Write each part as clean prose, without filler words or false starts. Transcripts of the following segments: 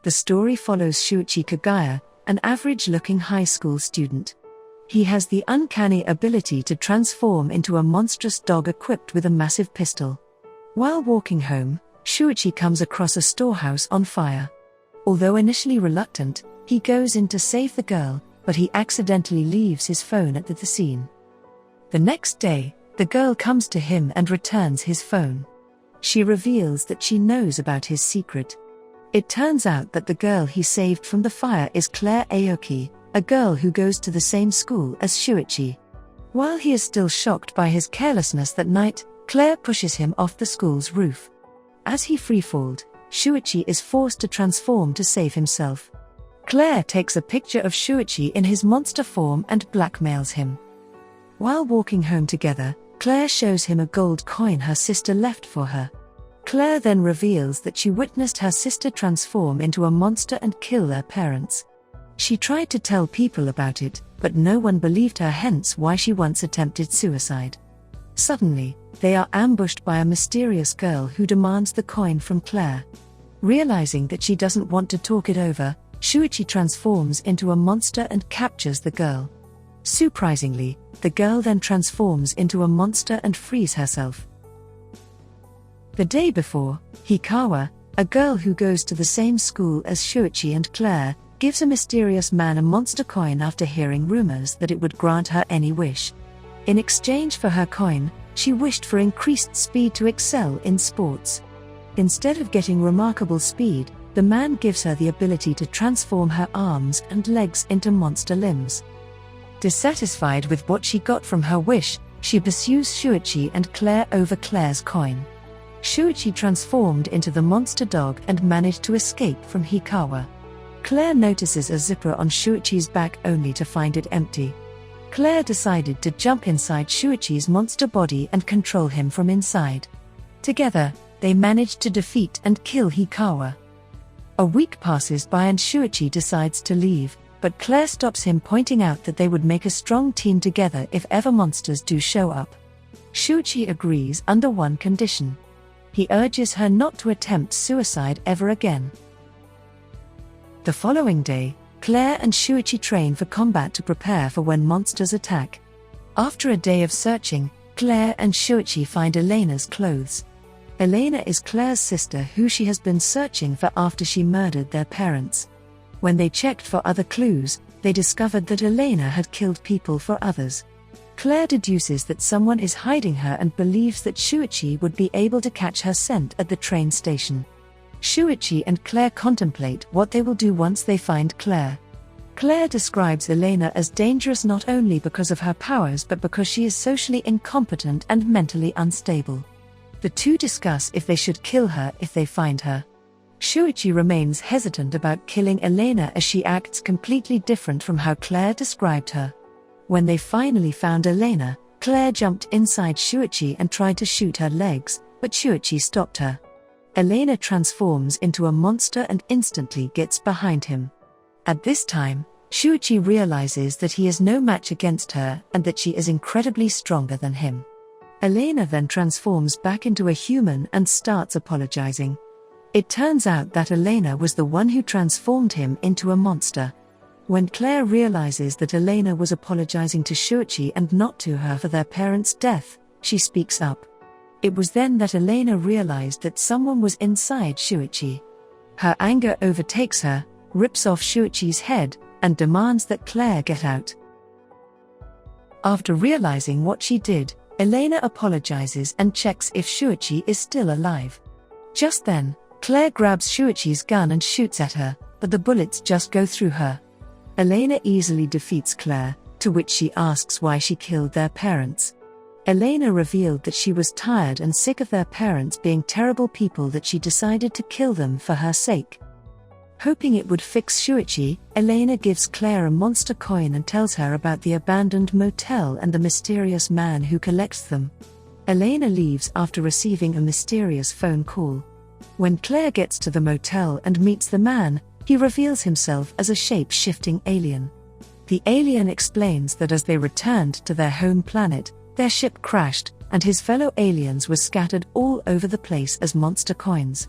The story follows Shuichi Kagaya, an average-looking high school student. He has the uncanny ability to transform into a monstrous dog equipped with a massive pistol. While walking home, Shuichi comes across a storehouse on fire. Although initially reluctant, he goes in to save the girl, but he accidentally leaves his phone at the scene. The next day, the girl comes to him and returns his phone. She reveals that she knows about his secret. It turns out that the girl he saved from the fire is Claire Aoki, a girl who goes to the same school as Shuichi. While he is still shocked by his carelessness that night, Claire pushes him off the school's roof. As he freefalled, Shuichi is forced to transform to save himself. Claire takes a picture of Shuichi in his monster form and blackmails him. While walking home together, Claire shows him a gold coin her sister left for her. Claire then reveals that she witnessed her sister transform into a monster and kill their parents. She tried to tell people about it, but no one believed her, hence why she once attempted suicide. Suddenly, they are ambushed by a mysterious girl who demands the coin from Claire. Realizing that she doesn't want to talk it over, Shuichi transforms into a monster and captures the girl. Surprisingly, the girl then transforms into a monster and frees herself. The day before, Hikawa, a girl who goes to the same school as Shuichi and Claire, gives a mysterious man a monster coin after hearing rumors that it would grant her any wish. In exchange for her coin, she wished for increased speed to excel in sports. Instead of getting remarkable speed, the man gives her the ability to transform her arms and legs into monster limbs. Dissatisfied with what she got from her wish, she pursues Shuichi and Claire over Claire's coin. Shuichi transformed into the monster dog and managed to escape from Hikawa. Claire notices a zipper on Shuichi's back only to find it empty. Claire decided to jump inside Shuichi's monster body and control him from inside. Together, they managed to defeat and kill Hikawa. A week passes by and Shuichi decides to leave, but Claire stops him, pointing out that they would make a strong team together if ever monsters do show up. Shuichi agrees under one condition. He urges her not to attempt suicide ever again. The following day, Claire and Shuichi train for combat to prepare for when monsters attack. After a day of searching, Claire and Shuichi find Elena's clothes. Elena is Claire's sister who she has been searching for after she murdered their parents. When they checked for other clues, they discovered that Elena had killed people for others. Claire deduces that someone is hiding her and believes that Shuichi would be able to catch her scent at the train station. Shuichi and Claire contemplate what they will do once they find Claire. Claire describes Elena as dangerous not only because of her powers but because she is socially incompetent and mentally unstable. The two discuss if they should kill her if they find her. Shuichi remains hesitant about killing Elena as she acts completely different from how Claire described her. When they finally found Elena, Claire jumped inside Shuichi and tried to shoot her legs, but Shuichi stopped her. Elena transforms into a monster and instantly gets behind him. At this time, Shuichi realizes that he is no match against her and that she is incredibly stronger than him. Elena then transforms back into a human and starts apologizing. It turns out that Elena was the one who transformed him into a monster. When Claire realizes that Elena was apologizing to Shuichi and not to her for their parents' death, she speaks up. It was then that Elena realized that someone was inside Shuichi. Her anger overtakes her, rips off Shuichi's head, and demands that Claire get out. After realizing what she did, Elena apologizes and checks if Shuichi is still alive. Just then, Claire grabs Shuichi's gun and shoots at her, but the bullets just go through her. Elena easily defeats Claire, to which she asks why she killed their parents. Elena revealed that she was tired and sick of their parents being terrible people, that she decided to kill them for her sake. Hoping it would fix Shuichi, Elena gives Claire a monster coin and tells her about the abandoned motel and the mysterious man who collects them. Elena leaves after receiving a mysterious phone call. When Claire gets to the motel and meets the man, he reveals himself as a shape-shifting alien. The alien explains that as they returned to their home planet, their ship crashed, and his fellow aliens were scattered all over the place as monster coins.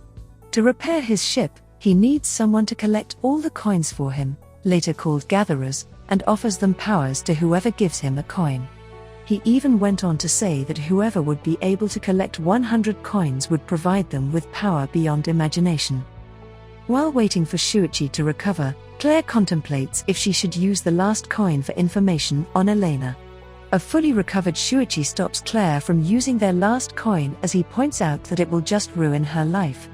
To repair his ship, He needs someone to collect all the coins for him, later called gatherers, and offers them powers to whoever gives him a coin. He even went on to say that whoever would be able to collect 100 coins would provide them with power beyond imagination. While waiting for Shuichi to recover, Claire contemplates if she should use the last coin for information on Elena. A fully recovered Shuichi stops Claire from using their last coin as he points out that it will just ruin her life.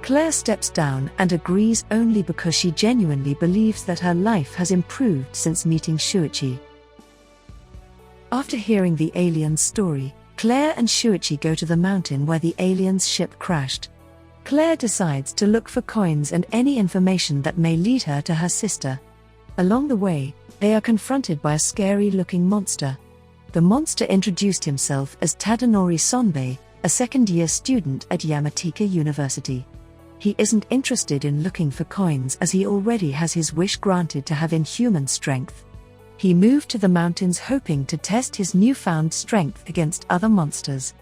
Claire steps down and agrees only because she genuinely believes that her life has improved since meeting Shuichi. After hearing the alien's story, Claire and Shuichi go to the mountain where the alien's ship crashed. Claire decides to look for coins and any information that may lead her to her sister. Along the way, they are confronted by a scary-looking monster. The monster introduced himself as Tadanori Sonbei, a second-year student at Yamatika University. He isn't interested in looking for coins as he already has his wish granted to have inhuman strength. He moved to the mountains hoping to test his newfound strength against other monsters.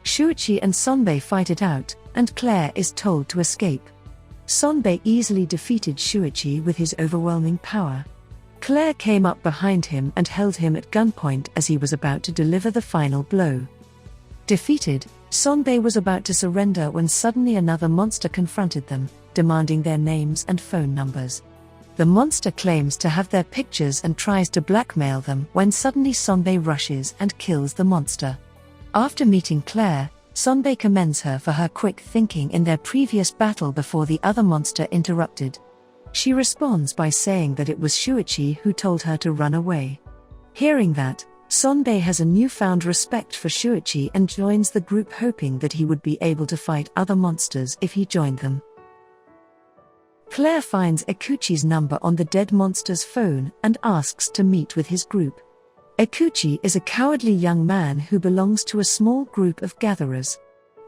Shuichi and Sonbei fight it out, and Claire is told to escape. Sonbei easily defeated Shuichi with his overwhelming power. Claire came up behind him and held him at gunpoint as he was about to deliver the final blow. Defeated, Sonbei was about to surrender when suddenly another monster confronted them, demanding their names and phone numbers. The monster claims to have their pictures and tries to blackmail them when suddenly Sonbei rushes and kills the monster. After meeting Claire, Sonbei commends her for her quick thinking in their previous battle before the other monster interrupted. She responds by saying that it was Shuichi who told her to run away. Hearing that, Sonbei has a newfound respect for Shuichi and joins the group hoping that he would be able to fight other monsters if he joined them. Claire finds Ikuchi's number on the dead monster's phone and asks to meet with his group. Ikuchi is a cowardly young man who belongs to a small group of gatherers.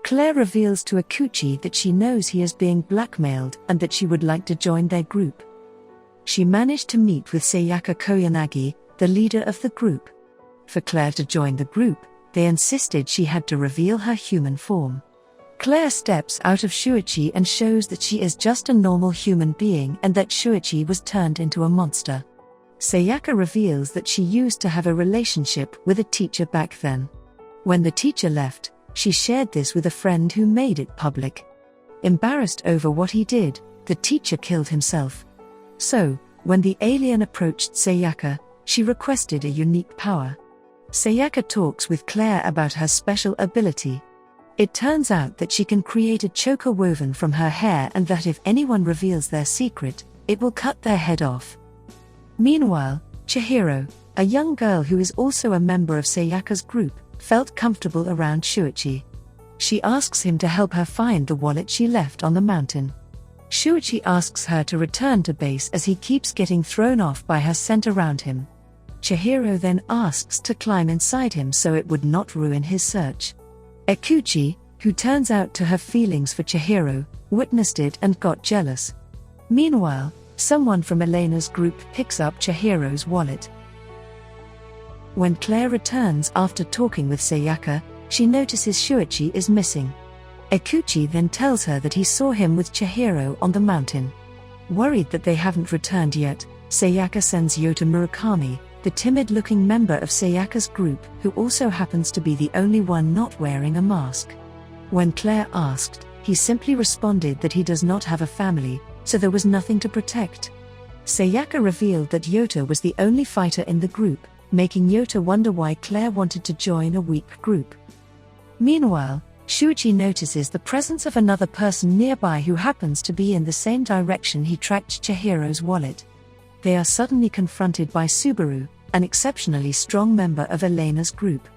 Claire reveals to Ikuchi that she knows he is being blackmailed and that she would like to join their group. She managed to meet with Sayaka Koyanagi, the leader of the group. For Claire to join the group, they insisted she had to reveal her human form. Claire steps out of Shuichi and shows that she is just a normal human being and that Shuichi was turned into a monster. Sayaka reveals that she used to have a relationship with a teacher back then. When the teacher left, she shared this with a friend who made it public. Embarrassed over what he did, the teacher killed himself. So, when the alien approached Sayaka, she requested a unique power. Sayaka talks with Claire about her special ability. It turns out that she can create a choker woven from her hair and that if anyone reveals their secret, it will cut their head off. Meanwhile, Chihiro, a young girl who is also a member of Sayaka's group, felt comfortable around Shuichi. She asks him to help her find the wallet she left on the mountain. Shuichi asks her to return to base as he keeps getting thrown off by her scent around him. Chihiro then asks to climb inside him so it would not ruin his search. Ikuchi, who turns out to have feelings for Chihiro, witnessed it and got jealous. Meanwhile, someone from Elena's group picks up Chihiro's wallet. When Claire returns after talking with Sayaka, she notices Shuichi is missing. Ikuchi then tells her that he saw him with Chihiro on the mountain. Worried that they haven't returned yet, Sayaka sends Yota Murakami, the timid-looking member of Sayaka's group who also happens to be the only one not wearing a mask. When Claire asked, he simply responded that he does not have a family, so there was nothing to protect. Sayaka revealed that Yota was the only fighter in the group, making Yota wonder why Claire wanted to join a weak group. Meanwhile, Shuichi notices the presence of another person nearby who happens to be in the same direction he tracked Chihiro's wallet. They are suddenly confronted by Subaru, an exceptionally strong member of Elena's group.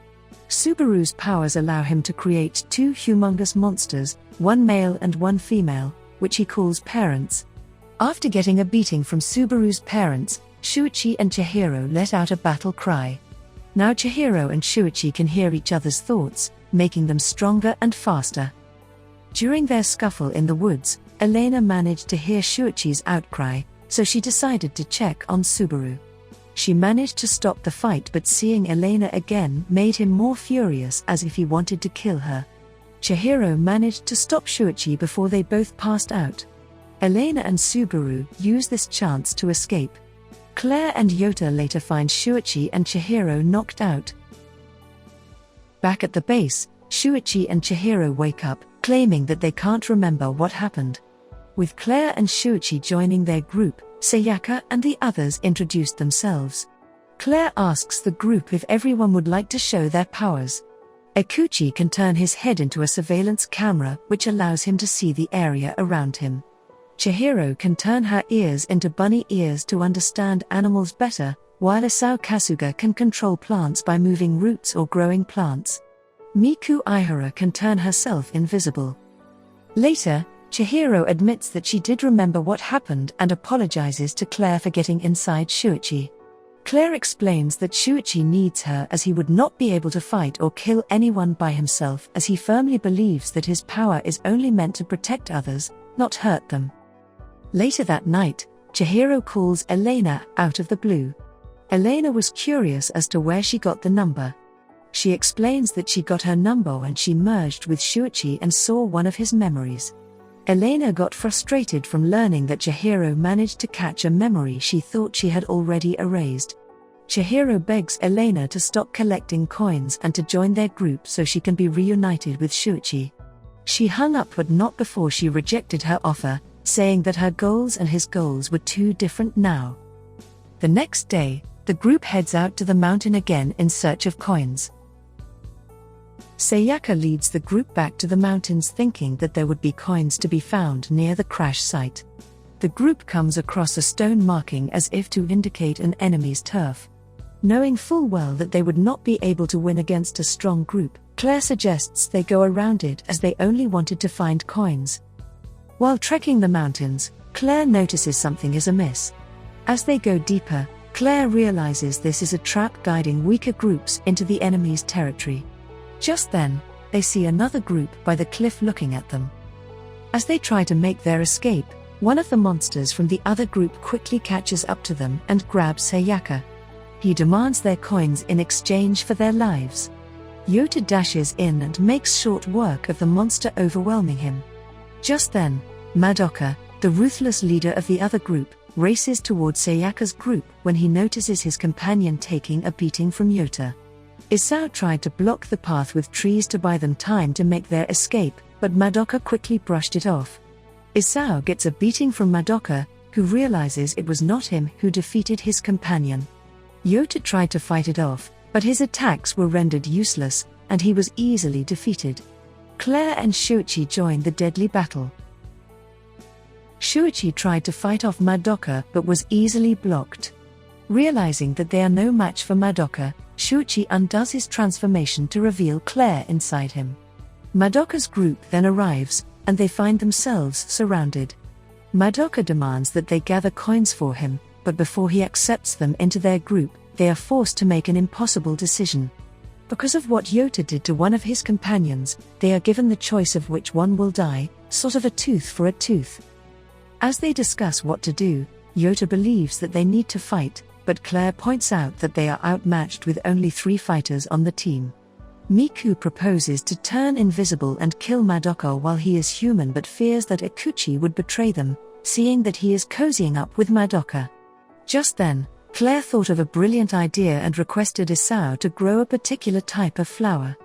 Subaru's powers allow him to create two humongous monsters, one male and one female, which he calls parents. After getting a beating from Subaru's parents, Shuichi and Chihiro let out a battle cry. Now Chihiro and Shuichi can hear each other's thoughts, making them stronger and faster. During their scuffle in the woods, Elena managed to hear Shuichi's outcry, so she decided to check on Subaru. She managed to stop the fight, but seeing Elena again made him more furious, as if he wanted to kill her. Chihiro managed to stop Shuichi before they both passed out. Elena and Subaru use this chance to escape. Claire and Yota later find Shuichi and Chihiro knocked out. Back at the base, Shuichi and Chihiro wake up, claiming that they can't remember what happened. With Claire and Shuichi joining their group, Sayaka and the others introduced themselves. Claire asks the group if everyone would like to show their powers. Ikuchi can turn his head into a surveillance camera which allows him to see the area around him. Chihiro can turn her ears into bunny ears to understand animals better, while Isao Kasuga can control plants by moving roots or growing plants. Miku Ihara can turn herself invisible. Later, Chihiro admits that she did remember what happened and apologizes to Claire for getting inside Shuichi. Claire explains that Shuichi needs her as he would not be able to fight or kill anyone by himself, as he firmly believes that his power is only meant to protect others, not hurt them. Later that night, Chihiro calls Elena out of the blue. Elena was curious as to where she got the number. She explains that she got her number when she merged with Shuichi and saw one of his memories. Elena got frustrated from learning that Chihiro managed to catch a memory she thought she had already erased. Chihiro begs Elena to stop collecting coins and to join their group so she can be reunited with Shuichi. She hung up, but not before she rejected her offer, saying that her goals and his goals were too different now. The next day, the group heads out to the mountain again in search of coins. Sayaka leads the group back to the mountains, thinking that there would be coins to be found near the crash site. The group comes across a stone marking as if to indicate an enemy's turf. Knowing full well that they would not be able to win against a strong group, Claire suggests they go around it as they only wanted to find coins. While trekking the mountains, Claire notices something is amiss. As they go deeper, Claire realizes this is a trap guiding weaker groups into the enemy's territory. Just then, they see another group by the cliff looking at them. As they try to make their escape, one of the monsters from the other group quickly catches up to them and grabs Sayaka. He demands their coins in exchange for their lives. Yota dashes in and makes short work of the monster overwhelming him. Just then, Madoka, the ruthless leader of the other group, races towards Sayaka's group when he notices his companion taking a beating from Yota. Isao tried to block the path with trees to buy them time to make their escape, but Madoka quickly brushed it off. Isao gets a beating from Madoka, who realizes it was not him who defeated his companion. Yota tried to fight it off, but his attacks were rendered useless, and he was easily defeated. Claire and Shuichi joined the deadly battle. Shuichi tried to fight off Madoka but was easily blocked. Realizing that they are no match for Madoka, Shuichi undoes his transformation to reveal Claire inside him. Madoka's group then arrives, and they find themselves surrounded. Madoka demands that they gather coins for him, but before he accepts them into their group, they are forced to make an impossible decision. Because of what Yota did to one of his companions, they are given the choice of which one will die, sort of a tooth for a tooth. As they discuss what to do, Yota believes that they need to fight, but Claire points out that they are outmatched with only 3 fighters on the team. Miku proposes to turn invisible and kill Madoka while he is human, but fears that Ikuchi would betray them, seeing that he is cozying up with Madoka. Just then, Claire thought of a brilliant idea and requested Isao to grow a particular type of flower.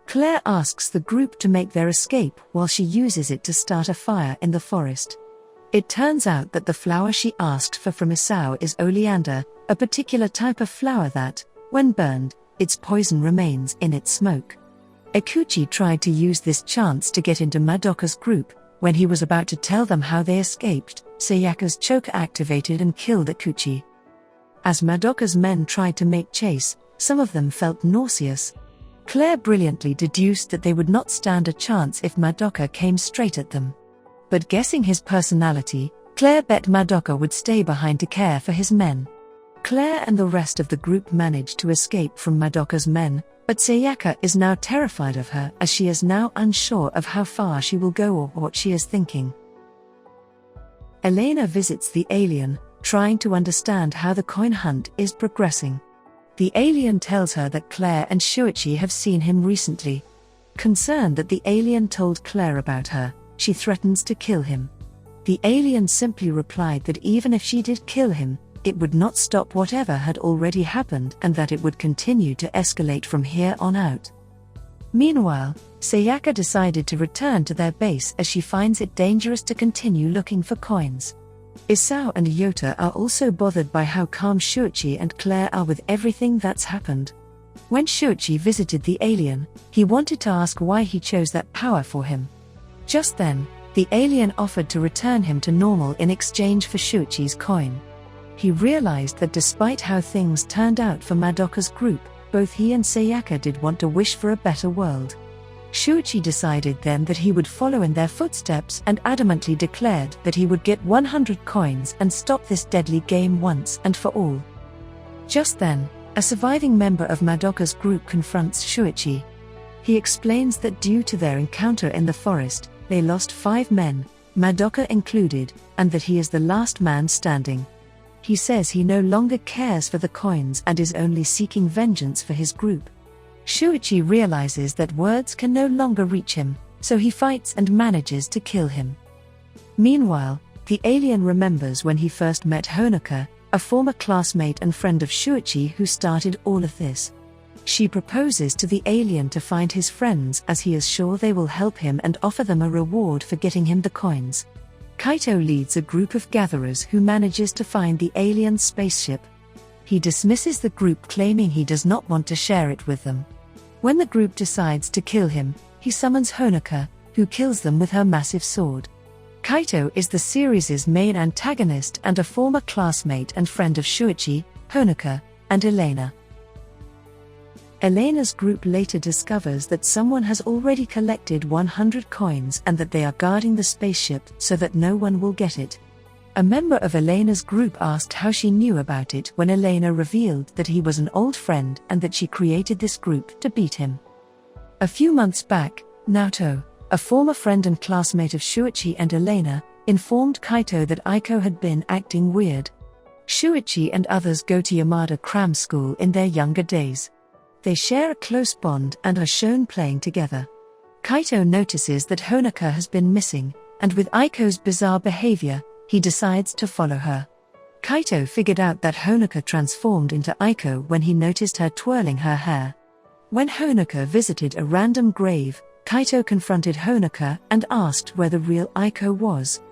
Claire asks the group to make their escape while she uses it to start a fire in the forest. It turns out that the flower she asked for from Isao is oleander, a particular type of flower that, when burned, its poison remains in its smoke. Ikuchi tried to use this chance to get into Madoka's group. When he was about to tell them how they escaped, Sayaka's choke activated and killed Ikuchi. As Madoka's men tried to make chase, some of them felt nauseous. Claire brilliantly deduced that they would not stand a chance if Madoka came straight at them. But guessing his personality, Claire bet Madoka would stay behind to care for his men. Claire and the rest of the group managed to escape from Madoka's men, but Sayaka is now terrified of her as she is now unsure of how far she will go or what she is thinking. Elena visits the alien, trying to understand how the coin hunt is progressing. The alien tells her that Claire and Shuichi have seen him recently. Concerned that the alien told Claire about her, she threatens to kill him. The alien simply replied that even if she did kill him, it would not stop whatever had already happened and that it would continue to escalate from here on out. Meanwhile, Sayaka decided to return to their base as she finds it dangerous to continue looking for coins. Isao and Yota are also bothered by how calm Shuichi and Claire are with everything that's happened. When Shuichi visited the alien, he wanted to ask why he chose that power for him. Just then, the alien offered to return him to normal in exchange for Shuichi's coin. He realized that despite how things turned out for Madoka's group, both he and Sayaka did want to wish for a better world. Shuichi decided then that he would follow in their footsteps and adamantly declared that he would get 100 coins and stop this deadly game once and for all. Just then, a surviving member of Madoka's group confronts Shuichi. He explains that due to their encounter in the forest, they lost 5 men, Madoka included, and that he is the last man standing. He says he no longer cares for the coins and is only seeking vengeance for his group. Shuichi realizes that words can no longer reach him, so he fights and manages to kill him. Meanwhile, the alien remembers when he first met Honoka, a former classmate and friend of Shuichi who started all of this. She proposes to the alien to find his friends as he is sure they will help him and offer them a reward for getting him the coins. Kaito leads a group of gatherers who manages to find the alien spaceship. He dismisses the group claiming he does not want to share it with them. When the group decides to kill him, he summons Honoka, who kills them with her massive sword. Kaito is the series' main antagonist and a former classmate and friend of Shuichi, Honoka, and Elena. Elena's group later discovers that someone has already collected 100 coins and that they are guarding the spaceship so that no one will get it. A member of Elena's group asked how she knew about it when Elena revealed that he was an old friend and that she created this group to beat him. A few months back, Naoto, a former friend and classmate of Shuichi and Elena, informed Kaito that Aiko had been acting weird. Shuichi and others go to Yamada cram school in their younger days. They share a close bond and are shown playing together. Kaito notices that Honoka has been missing, and with Aiko's bizarre behavior, he decides to follow her. Kaito figured out that Honoka transformed into Aiko when he noticed her twirling her hair. When Honoka visited a random grave, Kaito confronted Honoka and asked where the real Aiko was.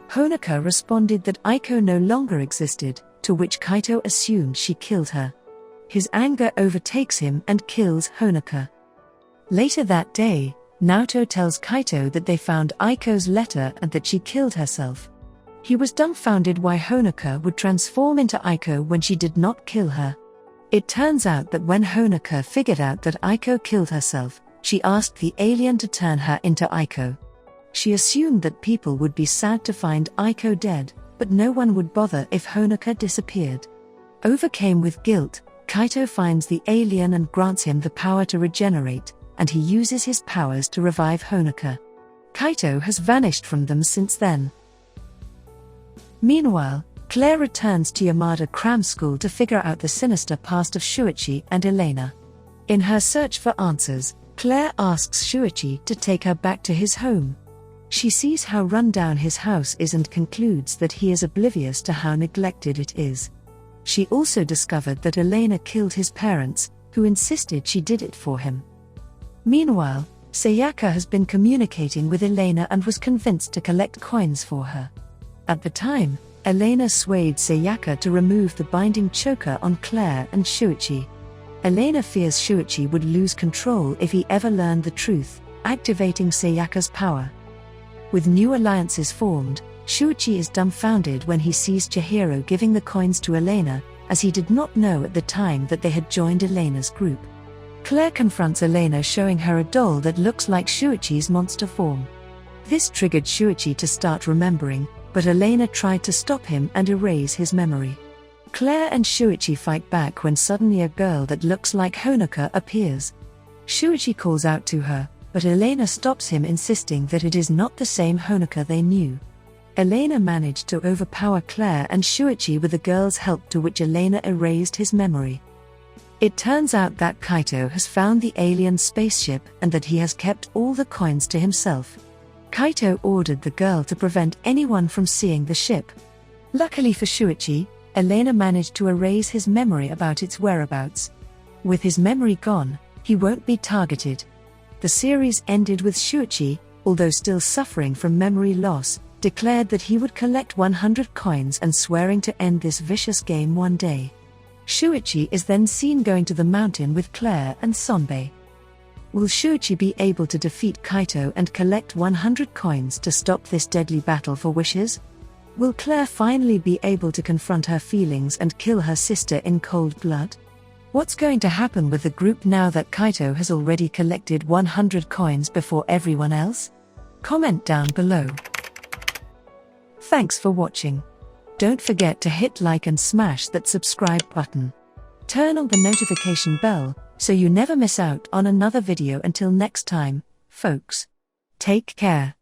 Honoka responded that Aiko no longer existed, to which Kaito assumed she killed her. His anger overtakes him and kills Honoka. Later that day, Naoto tells Kaito that they found Aiko's letter and that she killed herself. He was dumbfounded why Honoka would transform into Aiko when she did not kill her. It turns out that when Honoka figured out that Aiko killed herself, she asked the alien to turn her into Aiko. She assumed that people would be sad to find Aiko dead, but no one would bother if Honoka disappeared. Overcome with guilt, Kaito finds the alien and grants him the power to regenerate, and he uses his powers to revive Honoka. Kaito has vanished from them since then. Meanwhile, Claire returns to Yamada cram school to figure out the sinister past of Shuichi and Elena. In her search for answers, Claire asks Shuichi to take her back to his home. She sees how run down his house is and concludes that he is oblivious to how neglected it is. She also discovered that Elena killed his parents, who insisted she did it for him. Meanwhile, Sayaka has been communicating with Elena and was convinced to collect coins for her. At the time, Elena swayed Sayaka to remove the binding choker on Claire and Shuichi. Elena fears Shuichi would lose control if he ever learned the truth, activating Sayaka's power. With new alliances formed, Shuichi is dumbfounded when he sees Chihiro giving the coins to Elena, as he did not know at the time that they had joined Elena's group. Claire confronts Elena, showing her a doll that looks like Shuichi's monster form. This triggered Shuichi to start remembering, but Elena tried to stop him and erase his memory. Claire and Shuichi fight back when suddenly a girl that looks like Honoka appears. Shuichi calls out to her, but Elena stops him, insisting that it is not the same Honoka they knew. Elena managed to overpower Claire and Shuichi with the girl's help, to which Elena erased his memory. It turns out that Kaito has found the alien spaceship and that he has kept all the coins to himself. Kaito ordered the girl to prevent anyone from seeing the ship. Luckily for Shuichi, Elena managed to erase his memory about its whereabouts. With his memory gone, he won't be targeted. The series ended with Shuichi, although still suffering from memory loss, declared that he would collect 100 coins and swearing to end this vicious game one day. Shuichi is then seen going to the mountain with Claire and Sonbei. Will Shuichi be able to defeat Kaito and collect 100 coins to stop this deadly battle for wishes? Will Claire finally be able to confront her feelings and kill her sister in cold blood? What's going to happen with the group now that Kaito has already collected 100 coins before everyone else? Comment down below. Thanks for watching. Don't forget to hit like and smash that subscribe button. Turn on the notification bell so you never miss out on another video. Until next time, folks. Take care.